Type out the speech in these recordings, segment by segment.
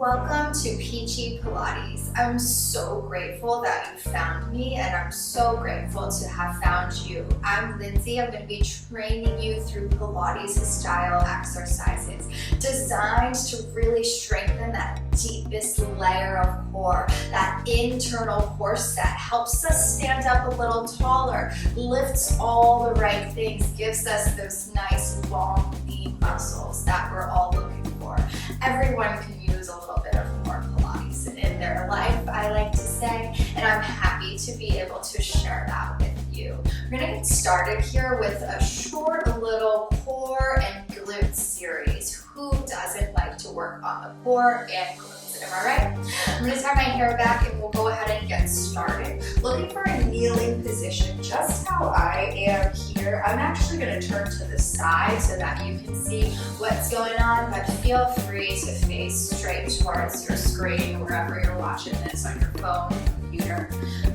Welcome to Peachy Pilates. I'm so grateful that you found me, and I'm so grateful to have found you. I'm Lindsay. I'm going to be training you through Pilates style exercises designed to really strengthen that deepest layer of core, that internal core set, helps us stand up a little taller, lifts all the right things, gives us those nice long lean muscles that we're all looking for. Everyone can use a little bit of more Pilates in their life, I like to say, and I'm happy to be able to share that with you. We're going to get started here with a short little core and glutes series. Who doesn't like to work on the core and glutes? Am I right? I'm going to tie my hair back and we'll go ahead and get started. Looking for a kneeling position, just how I am here. I'm actually going to turn to the side so that you can see what's going on, but feel free to face straight towards your screen wherever you're watching this, on your phone, computer,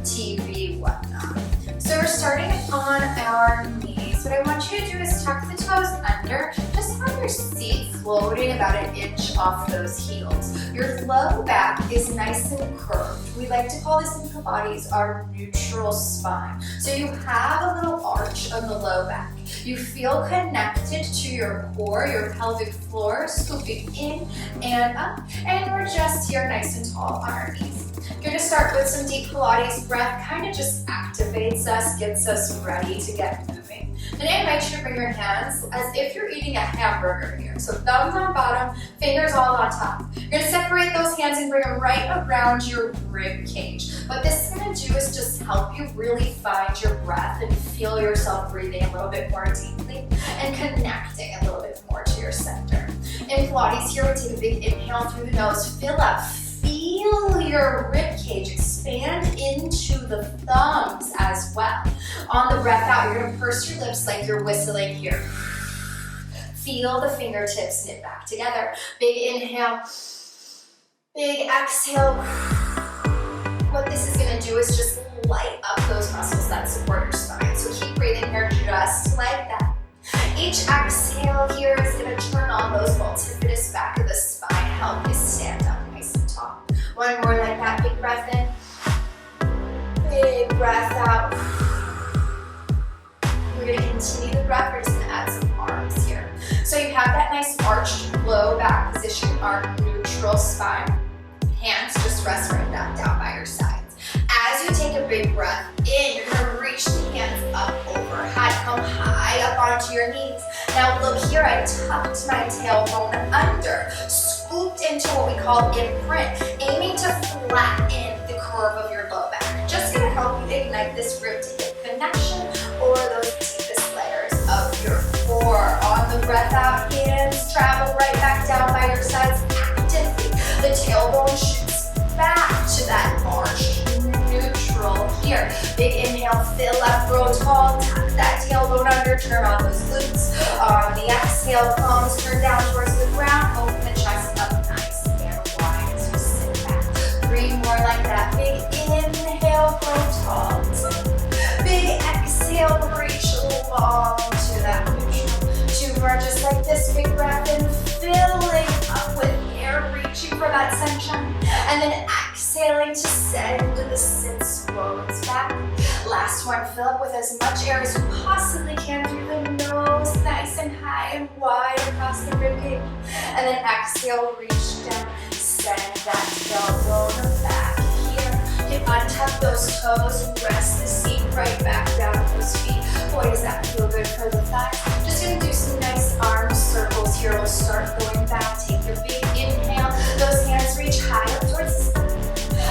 TV, whatnot. So we're starting on our knees. What I want you to do is tuck the toes under. Just have your seat floating about an inch off those heels. Your low back is nice and curved. We like to call this in Pilates our neutral spine. So you have a little arch on the low back. You feel connected to your core, your pelvic floor, scooping in and up. And we're just here nice and tall on our knees. You're going to start with some deep Pilates breath, kind of just activates us, gets us ready to get moving. Then make sure to bring your hands as if you're eating a hamburger here. So thumbs on bottom, fingers all on top. You're going to separate those hands and bring them right around your rib cage. What this is going to do is just help you really find your breath and feel yourself breathing a little bit more deeply and connecting a little bit more to your center. In Pilates here, we take a big inhale through the nose, fill up. Feel your rib cage expand into the thumbs as well. On the breath out, you're going to purse your lips like you're whistling here. Feel the fingertips knit back together. Big inhale, big exhale. What this is going to do is just light up those muscles that support your spine. So keep breathing here just like that. Each exhale here is going to turn on those multifidus back of the spine, help you stand up nice and tall. One more like that, big breath in, big breath out. We're going to continue the breath, we're just going to add some arms here. So you have that nice arched low back position, our neutral spine. Hands just rest right back down by your sides. As you take a big breath in, you're going to reach the hands up overhead, come high up onto your knees. Now look here, I tucked my tailbone under, scooped into what we call imprint, aiming to flatten the curve of your low back. Just going to help you ignite this rib to hip connection or those deepest layers of your core. On the breath out, hands travel right back down by your sides actively. The tailbone shoots back to that arch. Neutral here. Big inhale, fill up, grow tall, tuck that tailbone under, turn on those glutes. On the exhale, palms turn down towards the ground, open the chest up nice and wide as you sit back. 3 more like that. Big inhale, grow tall. Big exhale, reach long to that neutral. 2 more just like this. Big breath in, filling up with air, reaching for that sunshine. And then exhaling to send the sits bones back. Last one, fill up with as much air as you possibly can through the nose, nice and high and wide across the ribcage. And then exhale, reach down, send that tailbone back here. You untuck those toes, rest the seat right back down those feet. Boy, does that feel good for the thighs. Just gonna do some nice arm circles here. We'll start going back. Take your big inhale. Those hands reach high up towards the sky.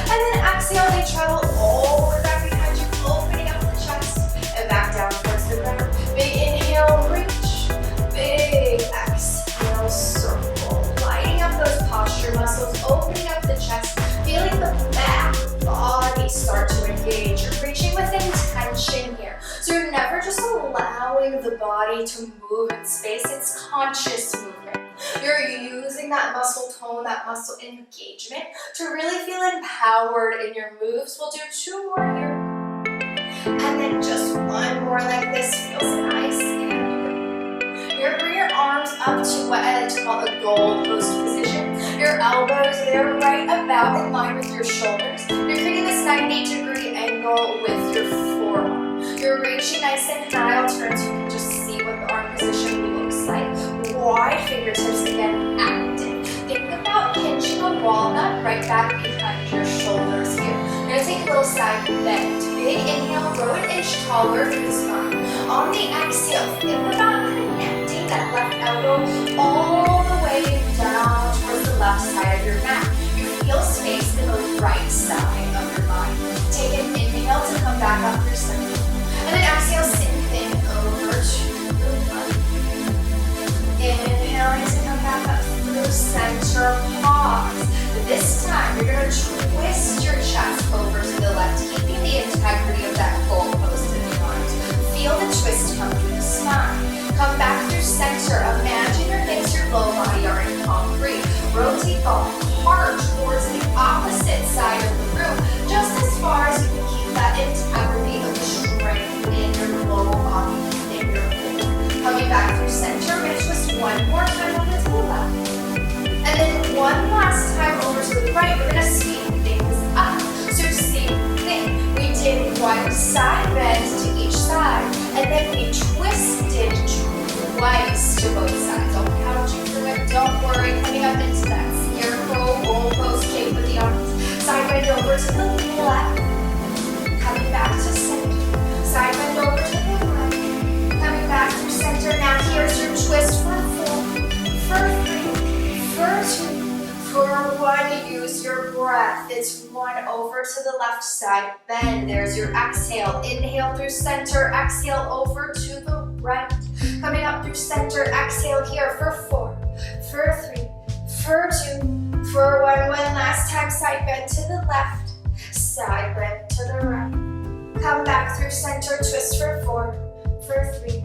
And then exhale, they travel all the way back behind you, opening up the chest and back down towards the ground. Big inhale, reach. Big exhale, circle. Lighting up those posture muscles, opening up the chest, feeling the back body start to engage. You're reaching with intention here. So you're never just allowing the body to move in space, it's conscious movement. You're using that muscle tone, that muscle engagement to really feel empowered in your moves. We'll do 2 more here. And then just 1 more like this. Feels nice and good. You're going to bring your arms up to what I like to call a goal post position. Your elbows, they're about in line with your shoulders. You're creating this 90-degree angle with your forearm. You're reaching nice and high. I'll turn so you can just see what the arm position looks like. Wide fingertips, again, active. Think about pinching a walnut right back behind your shoulders here. You're going to take a little side bend. Big inhale, grow an inch taller through the spine. On the exhale, think about connecting that left elbow all the way down towards the left side of your mat. You feel space in the right side of your body. Take an inhale to come back up through center. And then exhale, sink in over to the right. Inhaling to come back up through center, pause. This time, you're going to twist your chest over to the left, keeping the integrity of that goalpost in the arms. Feel the twist come through the spine. Come back through center. Imagine your legs, your low body are in concrete. Rotate the heart towards the opposite side of the room, just as far as you can keep that integrity of strength in your low body, in your core. Coming back through center, we're going to twist one more time over to the left. And then one last time over to the right, we're going to speed things up. So same thing. We did one side bend to each side, and then we twisted twice to both sides. I'll count you through it. Don't worry. Coming up into that scarecrow goalpost shape with the arms. Side bend over to the left. Coming back to center. Side bend over to the right. Coming back to center. Now here's your twist for 4, for 3. For 2, for 1, use your breath. It's 1 over to the left side, bend. There's your exhale. Inhale through center, exhale over to the right. Coming up through center, exhale here for 4, for 3, for 2, for 1. One last time, side bend to the left, side bend to the right. Come back through center, twist for 4, for 3,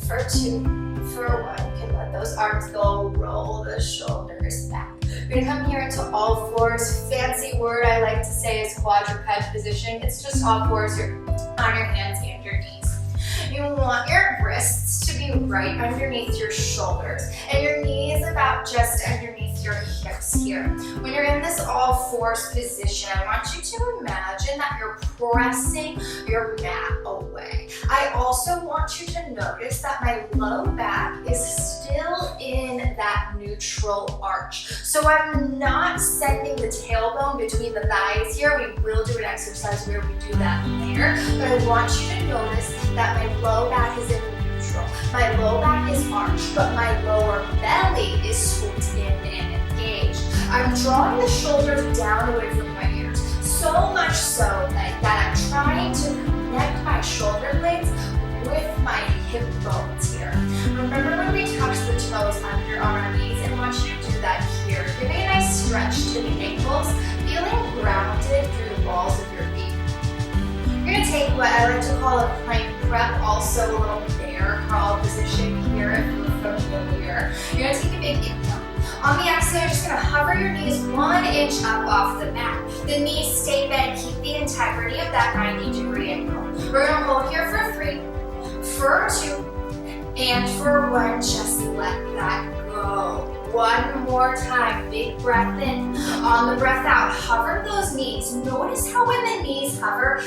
for 2, for 1. You can let those arms go, roll the shoulders back. You're gonna come here into all fours. Fancy word I like to say is quadruped position. It's just all fours. You're on your hands and your knees. You want your wrists to be right underneath your shoulders and your knees about just underneath your hips here. When you're in this all fours position, I want you to imagine that you're pressing your mat away. I also want you to notice that my low back is still in that neutral arch. So I'm not sending the tailbone between the thighs here. We will do an exercise where we do that later, but I want you to notice that my low back is in neutral. My low back is arched, but my lower belly is swooped in and engaged. I'm drawing the shoulders down away from my ears, so much so that I'm trying to connect my shoulder blades with my hip bones here. Remember when we touch the toes under on our knees? And I want you to do that here. Giving a nice stretch to the ankles, feeling grounded through the balls of your feet. You're going to take what I like to call a plank prep, also a little bear crawl position here if you're familiar. You're going to take a big inhale. On the exhale, you're just going to hover your knees 1 inch up off the mat. The knees stay bent, keep the integrity of that 90-degree angle. We're going to hold here for 3, for 2, and for 1. Just let that go. One more time, big breath in. On the breath out, hover those knees. Notice how when the knees hover,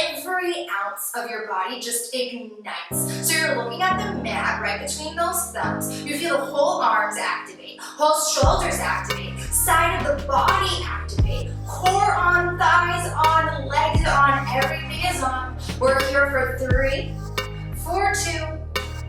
every ounce of your body just ignites. So you're looking at the mat right between those thumbs. You feel the whole arms activate, whole shoulders activate, side of the body activate, core on, thighs on, legs on, everything is on. We're here for 3, for 2,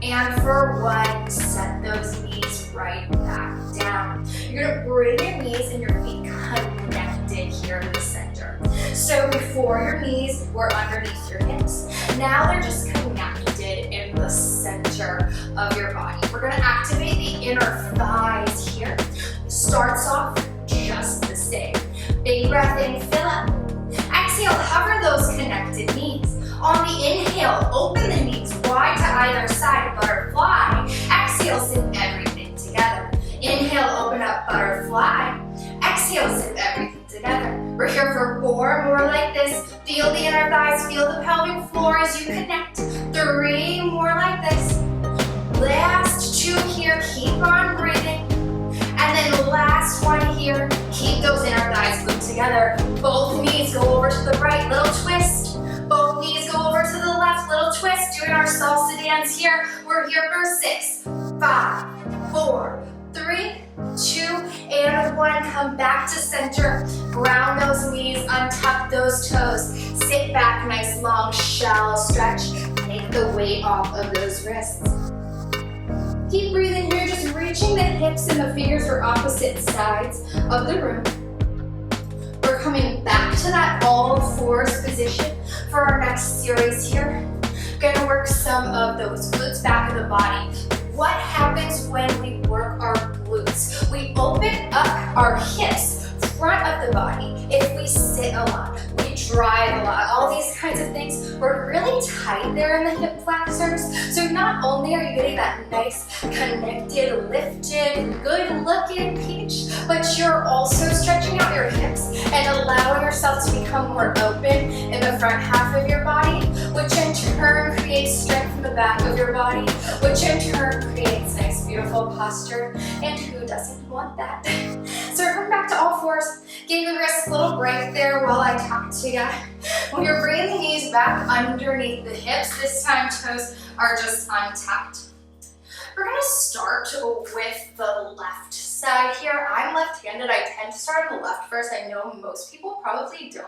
and for 1. Set those knees right back down. You're gonna bring your knees and your feet connected here to the center. So before your knees were underneath your hips. Now they're just connected in the center of your body. We're gonna activate the inner thighs here. Starts off just the same. Big breath in, fill up. Exhale, hover those connected knees. On the inhale, open the knees wide to either side, butterfly. Exhale, sink everything together. Inhale, open up, butterfly. Exhale, sink everything together. We're here for 4 more like this. Feel the inner thighs, feel the pelvic floor as you connect. 3 more like this. Last 2 here, keep on breathing. And then last 1 here, keep those inner thighs glued together. Both knees go over to the right, little twist. Both knees go over to the left, little twist. Doing our salsa dance here. We're here for 6, 5, 4, 3, 2, and 1. Come back to center. Ground those knees, untuck those toes. Sit back, nice long shallow stretch. Take the weight off of those wrists. Keep breathing here, just reaching the hips and the fingers for opposite sides of the room. We're coming back to that all fours position for our next series here. Gonna work some of those glutes back of the body. What happens when we work our glutes? We open up our hips, front of the body. If we sit a lot, we drive a lot, all these kinds of things, we're really tight there in the hip flexors. So not only are you getting that nice, connected, lifted, good looking peach, but you're also stretching out your hips and allowing yourself to become more open in the front half of your body, which in turn creates strength in the back of your body, which in turn creates nice, beautiful posture. And who doesn't want that? So we're coming back to all fours. Give the wrists a little break there while I talk to you. When you're bringing the knees back underneath the hips, this time toes are just untucked. We're gonna start with the left side here. I'm left-handed. I tend to start on the left first. I know most people probably don't,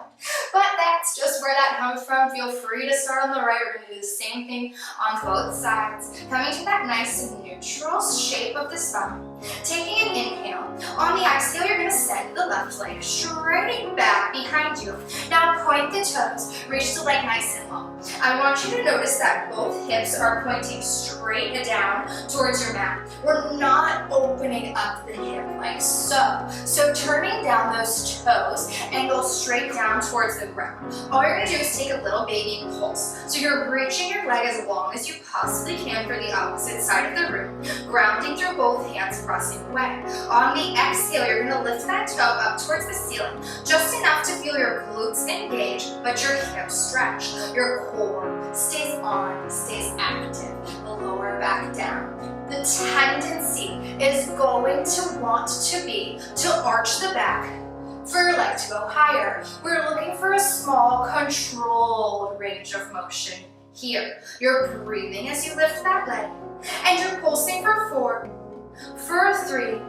but that's just where that comes from. Feel free to start on the right. We're gonna do the same thing on both sides. Coming to that nice and neutral shape of the spine. Taking an inhale. On the exhale, you're gonna send the left leg straight back behind you. Now point the toes. Reach the leg nice and long. I want you to notice that both hips are pointing straight down towards your mat. We're not opening up the hip like so. So turning down those toes and go straight down towards the ground. All you're gonna do is take a little baby pulse. So you're reaching your leg as long as you possibly can for the opposite side of the room, grounding through both hands, pressing away. On the exhale, you're gonna lift that toe up towards the ceiling, just enough to feel your glutes engage, but your hips stretch. Your core stays on, stays active. The lower back down. The tendency is going to want to be to arch the back for your leg to go higher. We're looking for a small, controlled range of motion here. You're breathing as you lift that leg, and you're pulsing for 4, for 3,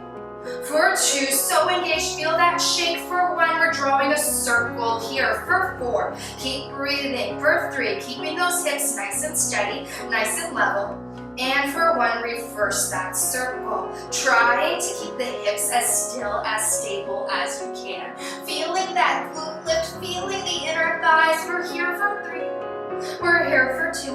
for 2, so engaged, feel that shake. For 1, we're drawing a circle here. For 4, keep breathing. For 3, keeping those hips nice and steady, nice and level. And for 1, reverse that circle. Try to keep the hips as still, as stable as you can. Feeling that glute lift, feeling the inner thighs. We're here for 3. We're here for 2.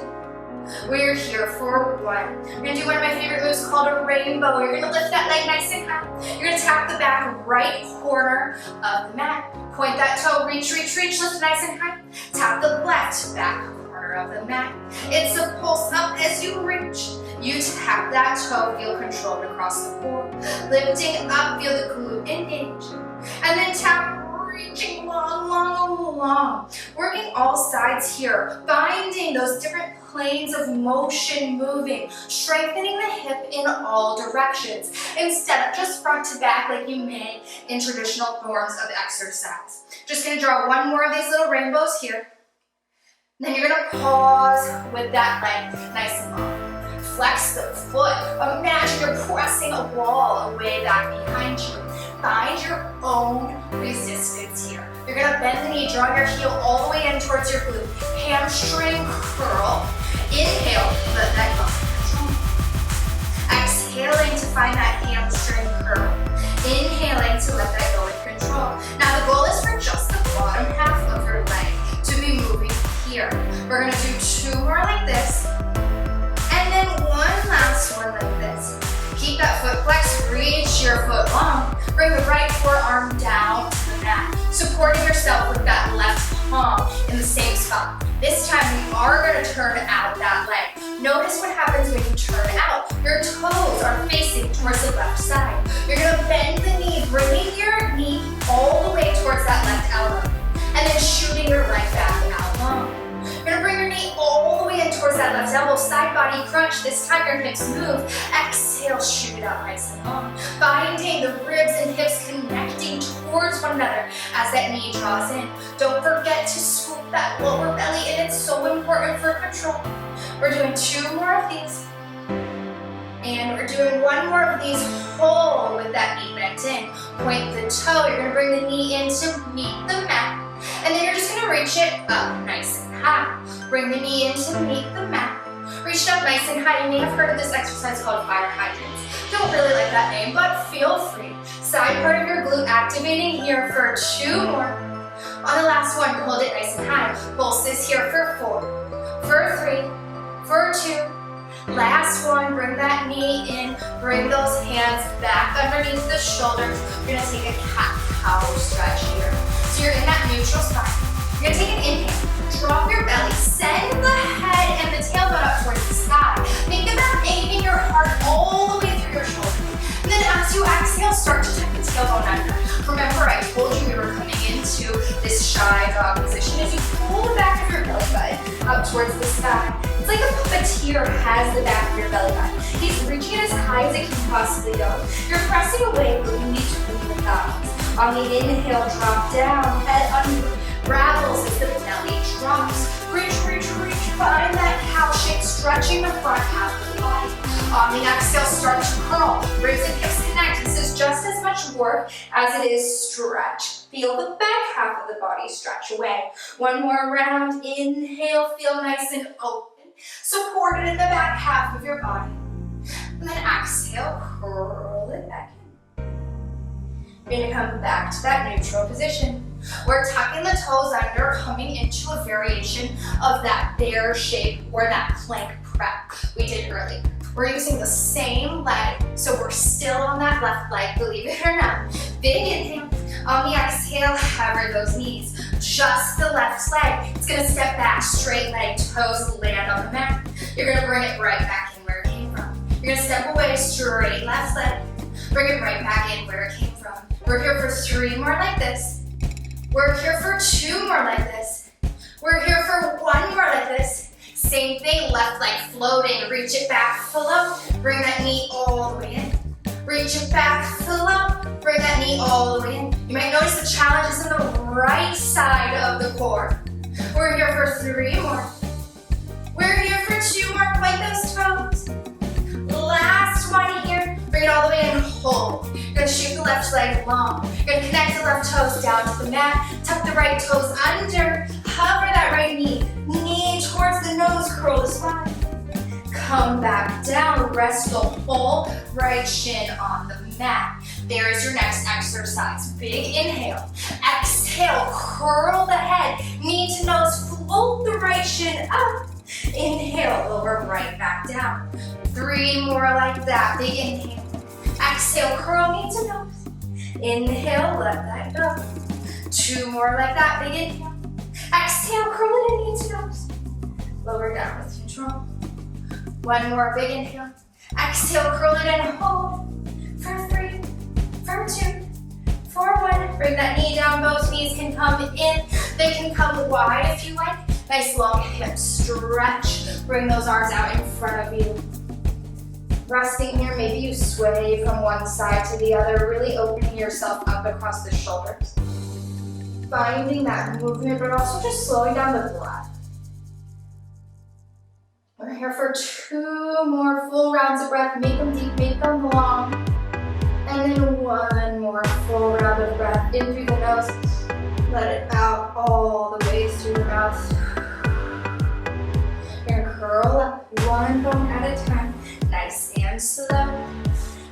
We're here for 1. We're gonna do one of my favorite moves called a rainbow. You're gonna lift that leg nice and high. You're gonna tap the back right corner of the mat. Point that toe, reach, reach, reach, lift nice and high. Tap the left back corner of the mat. It's a pulse up as you reach. You tap that toe, feel controlled across the core. Lifting up, feel the glute engage. And then tap, reaching long, long, long. Working all sides here, finding those different planes of motion moving, strengthening the hip in all directions, instead of just front to back like you may in traditional forms of exercise. Just gonna draw one more of these little rainbows here. Then you're gonna pause with that leg nice and long. Flex the foot. Imagine you're pressing a wall away back behind you. Find your own resistance here. You're gonna bend the knee, draw your heel all the way in towards your glute. Hamstring curl. Inhale, let that go. Exhaling to find that hamstring curl. Inhaling to let that go with control. Now the goal is for just the bottom half of your leg to be moving here. We're gonna do 2 more like this. And then 1 last one like this. Keep that foot flexed, reach your foot long. Bring the right forearm down to the mat, supporting yourself with that left palm in the same spot. This time we are going to turn out that leg. Notice what happens when you turn out. Your toes are facing towards the left side. You're going to bend the knee, bringing your knee all the way towards that left elbow, and then shooting your leg back out long. You're gonna bring your knee all the way in towards that left elbow, side body crunch. This time your hips move. Exhale, shoot it out nice and long. Finding the ribs and hips connecting towards towards one another as that knee draws in. Don't forget to swoop that lower belly in. It's so important for control. We're doing 2 more of these. And we're doing 1 more of these. Hold with that knee bent in. Point the toe. You're gonna bring the knee in to meet the mat. And then you're just gonna reach it up nice and high. Bring the knee in to meet the mat. Reach it up nice and high. You may have heard of this exercise called fire hydrants. Don't really like that name, but feel free. Side part of your glute activating here for 2 more. On the last one, hold it nice and high. Pulse this here for 4, for 3, for 2. Last one, bring that knee in. Bring those hands back underneath the shoulders. You're gonna take a cat-cow stretch here. So you're in that neutral spot. You're gonna take an inhale. Drop your belly. Send the head and the tailbone up towards the sky. Think about aiming your heart all the way through your shoulder. And then as you exhale, start to tuck the tailbone under. Remember, I told you we were coming into this shy dog position. As you pull the back of your belly button up towards the sky, it's like a puppeteer has the back of your belly button. He's reaching it as high as it can possibly go. You're pressing away, but you need to bring your thighs. On the inhale, drop down, head under. Ravels as the belly drops. Reach, reach, reach. Find that cow shape, stretching the front half of the body. On the exhale, start to curl. Ribs and hips connect. This is just as much work as it is stretch. Feel the back half of the body stretch away. 1 more round. Inhale, feel nice and open. Supported in the back half of your body. And then exhale, curl it back in. You're gonna come back to that neutral position. We're tucking the toes under, coming into a variation of that bear shape or that plank prep we did earlier. We're using the same leg, so we're still on that left leg, believe it or not. Big inhale. On the exhale, hover those knees. Just the left leg. It's gonna step back, straight leg, toes land on the mat. You're gonna bring it right back in where it came from. You're gonna step away, straight left leg. Bring it right back in where it came from. We're here for 3 more like this. We're here for 2 more like this. We're here for 1 more like this. Same thing, left leg floating. Reach it back, float. Bring that knee all the way in. Reach it back, float. Bring that knee all the way in. You might notice the challenge is on the right side of the core. We're here for 3 more. We're here for 2 more. Point those toes. Last one here. Bring it all the way in, hold. You're gonna shape the left leg long. You're gonna connect the left toes down to the mat. Tuck the right toes under. Hover that right knee. Knee towards the nose, curl the spine. Come back down, rest the whole right shin on the mat. There is your next exercise. Big inhale. Exhale, curl the head. Knee to nose, float the right shin up. Inhale, lower right back down. 3 more like that. Big inhale. Exhale, curl knee to nose. Inhale, let that go. 2 more like that. Big inhale. Exhale, curl it in, knee to nose. Lower down with control. 1 more big inhale. Exhale, curl it in, hold. For 3, for 2, for 1. Bring that knee down. Both knees can come in. They can come wide if you like. Nice long hip stretch. Bring those arms out in front of you. Resting here, maybe you sway from one side to the other, really opening yourself up across the shoulders. Finding that movement, but also just slowing down the breath. We're here for 2 more full rounds of breath. Make them deep, make them long. And then 1 more full round of breath in through the nose. Let it out all the way through the mouth. You're gonna curl up 1 bone at a time. Nice and slow.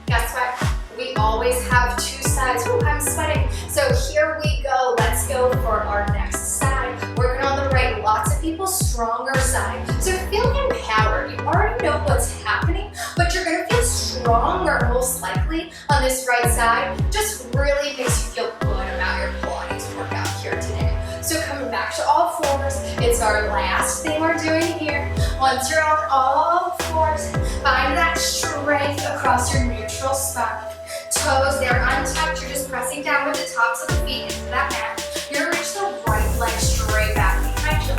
Guess what? We always have 2 sides. Ooh, I'm sweating. So here we go. Let's go for our next side. Working on the right. Lots of people stronger side. So you're feeling empowered. You already know what's happening, but you're gonna feel stronger most likely on this right side. Just really makes you feel good about your Pilates workout here today. So coming back to all fours, it's our last thing we're doing here. Once you're on all fours, find that strength across your neutral spine. Toes, they're untucked. You're just pressing down with the tops of the feet into that mat. You're gonna reach the right leg straight back behind you.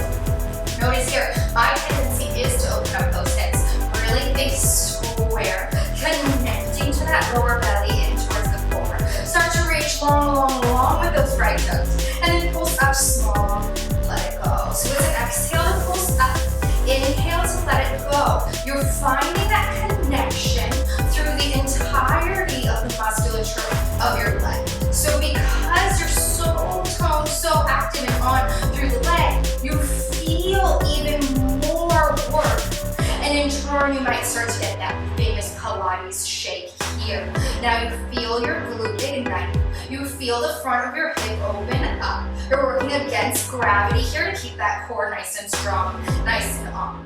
Notice here, my tendency is to open up those hips. Really big square, connecting to that lower belly in towards the floor. Start to reach long, long, long right toes. And then pulse up small, let it go. So as an exhale to pulse up, inhale to let it go. You're finding that connection through the entirety of the musculature of your leg. So because you're so toned, so active and on through the leg, you feel even more work. And in turn, you might start to get that famous Pilates shake here. Now you feel your glute ignite. You feel the front of your hip open up. You're working against gravity here to keep that core nice and strong, nice and on.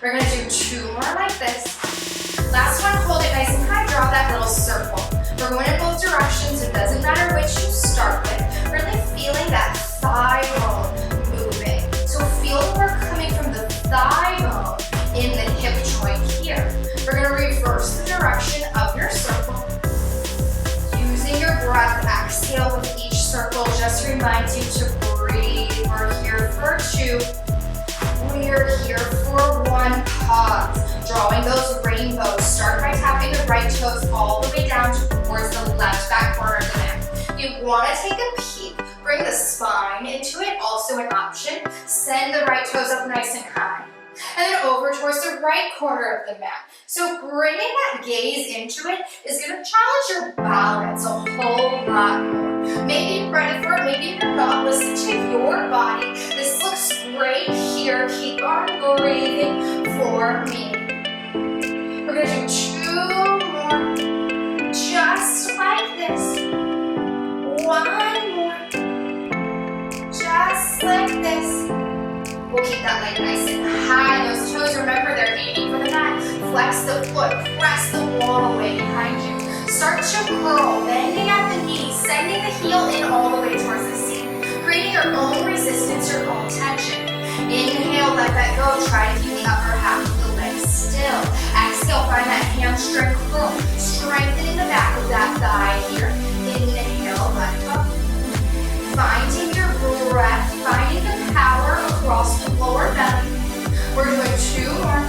We're gonna do 2 more like this. Last one, hold it nice and high, draw that little circle. We're going in both directions, it doesn't matter which you start with. Really feeling that thigh bone moving. So feel the work coming from the thigh bone in the hip joint here. We're gonna reverse the direction of your circle. Using your breath, exhale with each circle. Just reminds you to breathe. We're here for 2. We're here for 1. Pause. Drawing those rainbows. Start by tapping the right toes all the way down towards the left back corner of the mat. You want to take a peek. Bring the spine into it, also an option. Send the right toes up nice and high. And then over towards the right corner of the mat. So bringing that gaze into it is going to challenge your balance a whole lot more. Maybe you're ready for it, maybe you're not. Listen to your body. This looks great here. Keep on breathing for me. We're going to do 2 more. Just like this. 1 more. Just like this. We'll keep that leg nice and high. Those toes, remember, they're aiming for the mat. Flex the foot, press the wall away behind you. Start to curl, bending at the knees, sending the heel in all the way towards the seat. Creating your own resistance, your own tension. Inhale, let that go. Try to keep the upper half of the leg still. Exhale, find that hamstring curl. Strengthening the back of that thigh here. Inhale, let go. Finding your breath, finding the power across the lower belly. We're doing 2 more.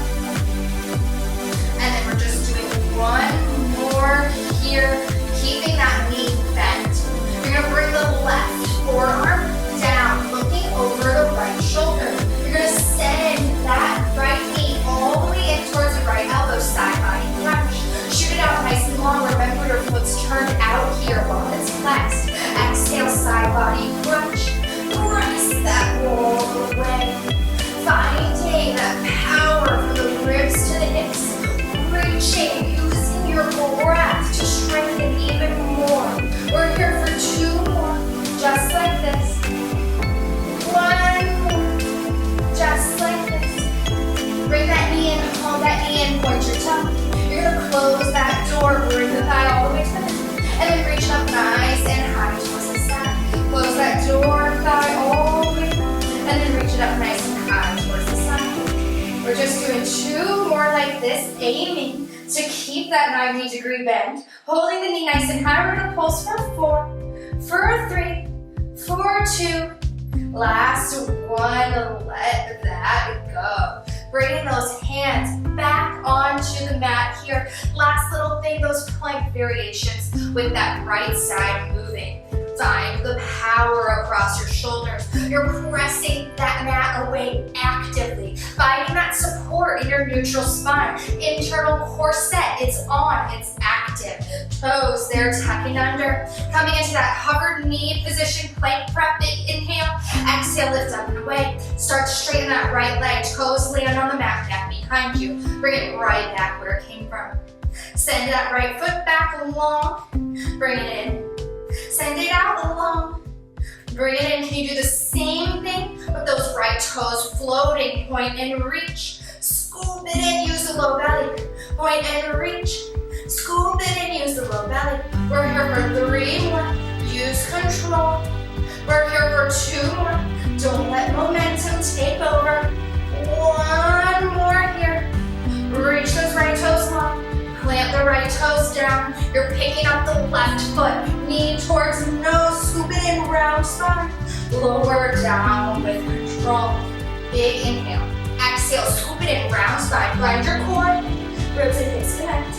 And then we're just doing 1 more here, keeping that knee bent. You're gonna bring the left forearm down, looking over the right shoulder. You're gonna send that right knee all the way in towards the right elbow, side body crunch. Shoot it out nice and long. Remember your foot's turned out here while it's flexed. Exhale, side body crunch. Press that wall away. Finding that power from the ribs to the hips. Reaching, using your breath to strengthen even more. We're here for 2 more. Just like this. 1 more. Just like this. Bring that knee in, hold that knee in, point your toe. You're gonna close that door, bring the thigh all the way to the middle. And then reach up nice and high towards the side. Close that door, thigh all the way down. And then reach it up nice and high towards the side. We're just doing 2 more like this, aiming to keep that 90-degree bend. Holding the knee nice and high. We're gonna pulse for 4, for 3, for 2. Last one, let that go. Bringing those hands back onto the mat here. Last little thing, those plank variations with that right side moving. Find the power across your shoulders. You're pressing that mat away actively. Finding that support in your neutral spine. Internal core set, it's on, it's active. Toes, they're tucking under. Coming into that hovered knee position, plank prep, big inhale. Exhale, lift up and away. Start to straighten that right leg. Toes land on the mat, neck behind you. Bring it right back where it came from. Send that right foot back long. Bring it in. Send it out long. Bring it in. Can you do the same thing with those right toes floating? Point and reach. Scoop it in. Use the low belly. Point and reach. Scoop it in. Use the low belly. We're here for 3 more. Use control. We're here for 2 more. Don't let momentum take over. 1 more here. Reach those right toes long. Plant the right toes down. You're picking up the left foot. Knee towards nose. Scoop it in, round spine. Lower down with control. Big inhale. Exhale, scoop it in, round spine. Find your core. Ribs and hips connect.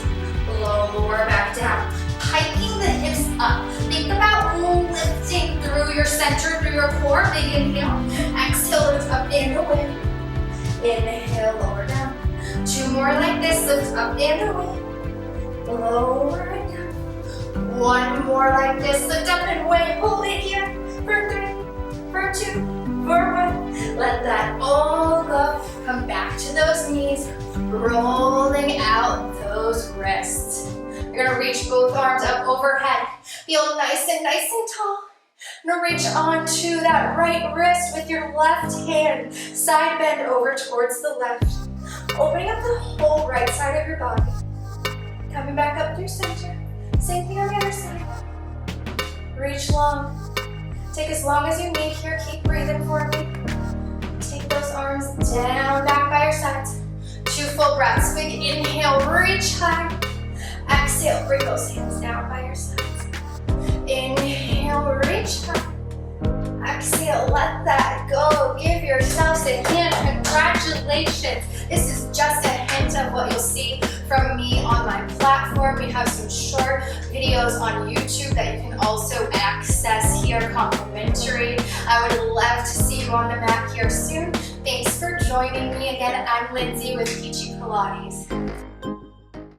Lower back down. Hiking the hips up. Think about lifting through center through your core. Big inhale. Exhale, lift up and away. Inhale, lower down. 2 more like this. Lift up and away. Lower and down. 1 more like this. Lift up and away. Hold it here for 3, for 2, for 1. Let that all go. Come back to those knees. Rolling out those wrists. You're gonna reach both arms up overhead. Feel nice and tall. Now reach onto that right wrist with your left hand. Side bend over towards the left. Opening up the whole right side of your body. Coming back up through center. Same thing on the other side. Reach long. Take as long as you need here. Keep breathing for me. Take those arms down, back by your sides. 2 full breaths. Big inhale, reach high. Exhale, bring those hands down by your sides. Inhale, reach high. Exhale, let that go. Give yourselves a hand. Congratulations. This is just a hint of what you'll see from me on my platform. We have some short videos on YouTube that you can also access here, complimentary. I would love to see you on the mat here soon. Thanks for joining me again. I'm Lindsay with Peachy Pilates.